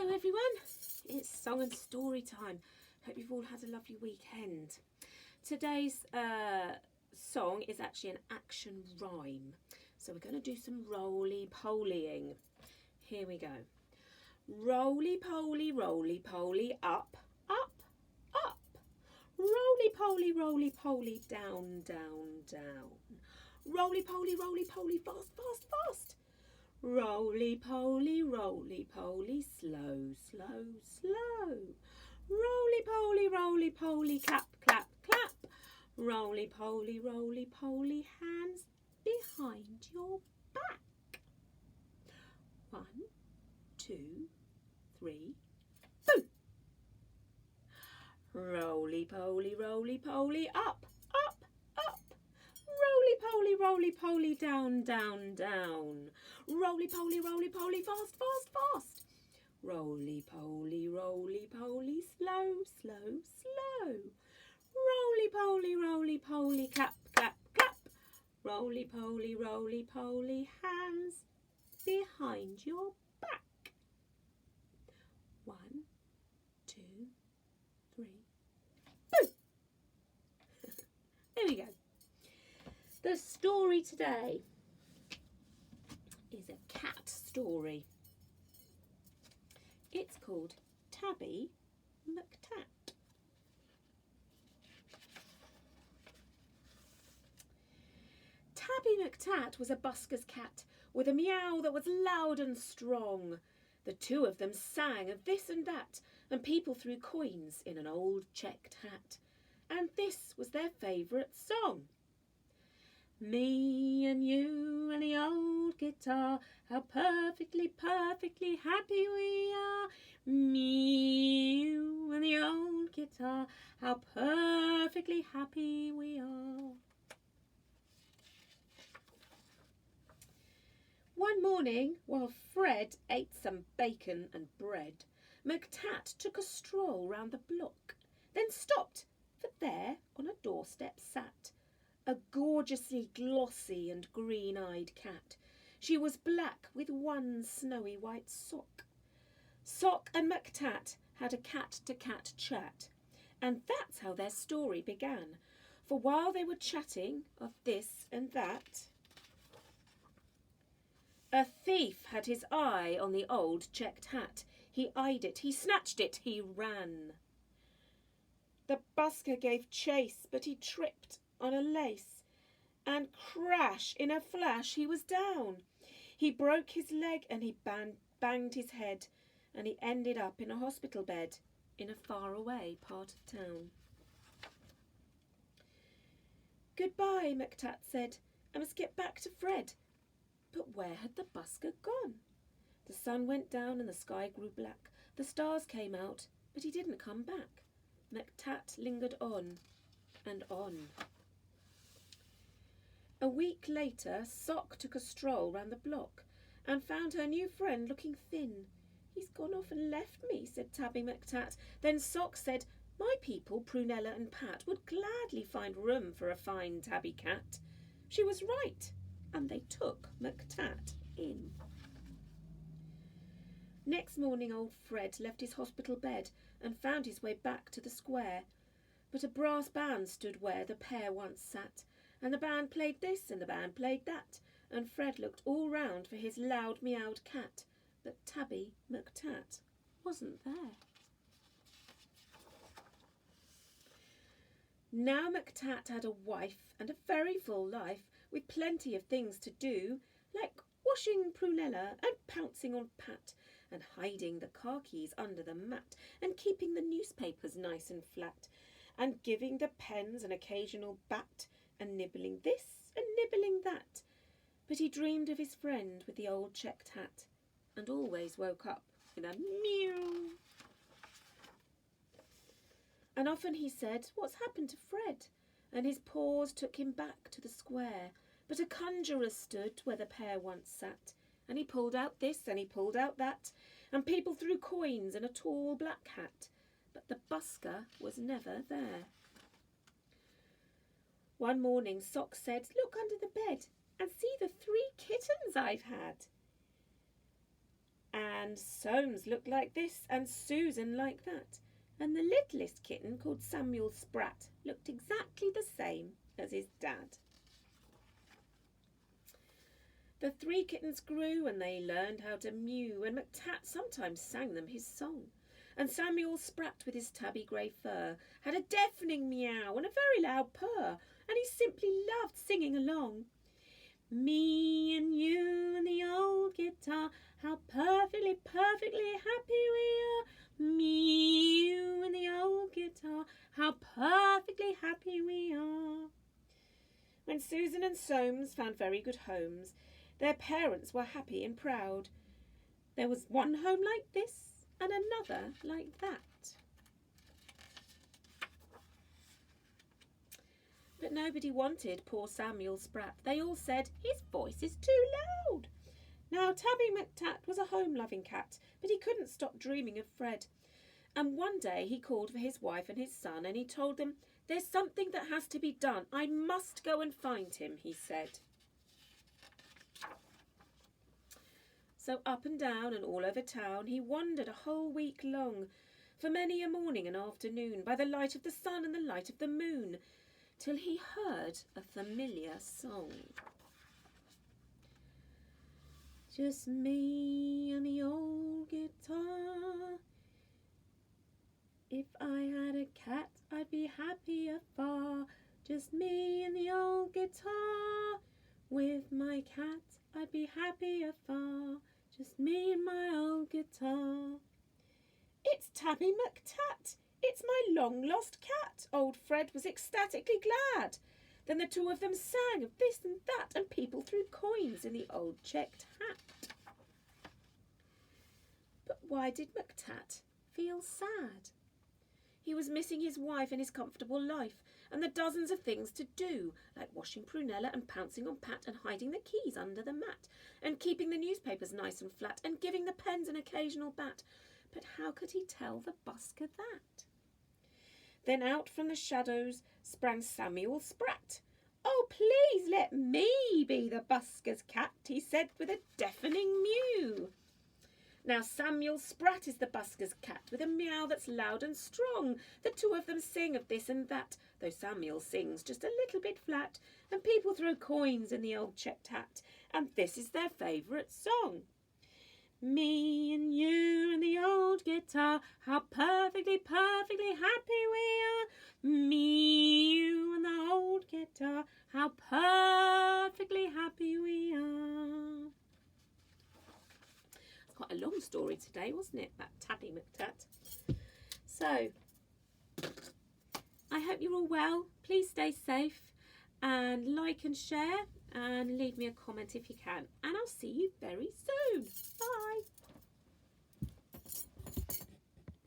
Hello everyone, it's song and story time. Hope you've all had a lovely weekend. Today's song is actually an action rhyme. So we're going to do some roly-polying. Here we go. Roly-poly, up, up, up. Roly-poly, roly-poly, down, down, down. Roly-poly, fast, fast, fast. Roly-poly, slow, slow, slow. Roly-poly, clap, clap, clap. Roly-poly, hands behind your back. 1, 2, 3, boom. Roly-poly, up, up, up. Roly-poly, down, down, down. Roly-poly, fast, fast, fast. Roly-poly, slow, slow, slow. Roly-poly, clap, clap, clap. Roly-poly, hands behind your back. 1, 2, 3, boom. There we go. The story today is a cat story. It's called Tabby McTat. Tabby McTat was a busker's cat with a meow that was loud and strong. The two of them sang of this and that, and people threw coins in an old checked hat. And this was their favourite song. Me and you and the old guitar, how perfectly happy we are. Me, you and the old guitar, how perfectly happy we are. One morning, while Fred ate some bacon and bread, McTat took a stroll round the block, then stopped, for there on a doorstep sat a gorgeously glossy and green-eyed cat. She was black with one snowy white sock. Sock and McTat had a cat-to-cat chat, and that's how their story began. For while they were chatting of this and that, a thief had his eye on the old checked hat. He eyed it, he snatched it, he ran. The busker gave chase, but he tripped on a lace, and crash, in a flash, he was down. He broke his leg and he banged his head, and he ended up in a hospital bed in a faraway part of town. Goodbye, McTat said. I must get back to Fred. But where had the busker gone? The sun went down and the sky grew black. The stars came out, but he didn't come back. McTat lingered on and on. A week later, Sock took a stroll round the block and found her new friend looking thin. He's gone off and left me, said Tabby McTat. Then Sock said, my people, Prunella and Pat, would gladly find room for a fine tabby cat. She was right, and they took McTat in. Next morning, old Fred left his hospital bed and found his way back to the square. But a brass band stood where the pair once sat, and the band played this and the band played that, and Fred looked all round for his loud meowed cat, but Tabby McTat wasn't there. Now McTat had a wife and a very full life, with plenty of things to do, like washing Prunella and pouncing on Pat, and hiding the car keys under the mat, and keeping the newspapers nice and flat, and giving the pens an occasional bat, and nibbling this and nibbling that. But he dreamed of his friend with the old checked hat, and always woke up with a meow. And often he said, what's happened to Fred? And his paws took him back to the square. But a conjurer stood where the pair once sat, and he pulled out this and he pulled out that, and people threw coins in a tall black hat, but the busker was never there. One morning Sock said, look under the bed and see the 3 kittens I've had. And And Soames looked like this, and Susan like that. And the littlest kitten, called Samuel Spratt, looked exactly the same as his dad. The 3 kittens grew, and they learned how to mew, and McTat sometimes sang them his song. And Samuel Spratt, with his tabby grey fur, had a deafening meow and a very loud purr, and he simply loved singing along. Me and you and the old guitar, how perfectly, perfectly happy we are. Me, you and the old guitar, how perfectly happy we are. When Susan and Soames found very good homes, their parents were happy and proud. There was one home like this and another like that. But nobody wanted poor Samuel Spratt. They all said, his voice is too loud. Now, Tabby McTat was a home-loving cat, but he couldn't stop dreaming of Fred. And one day he called for his wife and his son, and he told them, there's something that has to be done. I must go and find him, he said. So up and down and all over town he wandered a whole week long, for many a morning and afternoon, by the light of the sun and the light of the moon, till he heard a familiar song. Just me and the old guitar. If I had a cat, I'd be happier far. Just me and the old guitar. With my cat, I'd be happier far. Just me and my old guitar. It's Tabby McTat. It's my long-lost cat. Old Fred was ecstatically glad. Then the 2 of them sang of this and that, and people threw coins in the old checked hat. But why did McTat feel sad? He was missing his wife and his comfortable life, and the dozens of things to do, like washing Prunella and pouncing on Pat and hiding the keys under the mat, and keeping the newspapers nice and flat, and giving the pens an occasional bat. But how could he tell the busker that? Then out from the shadows sprang Samuel Spratt. Oh, please let me be the busker's cat, he said with a deafening mew. Now Samuel Spratt is the busker's cat, with a meow that's loud and strong. The 2 of them sing of this and that, though Samuel sings just a little bit flat, and people throw coins in the old checked hat, and this is their favourite song. Me and you and the old guitar, how perfectly, perfectly happy we are. Me, you and the old guitar, how perfectly happy we are. It's quite a long story today, wasn't it, that Tabby McTat? So, I hope you're all well. Please stay safe and like and share and leave me a comment if you can. And I'll see you very soon. Bye.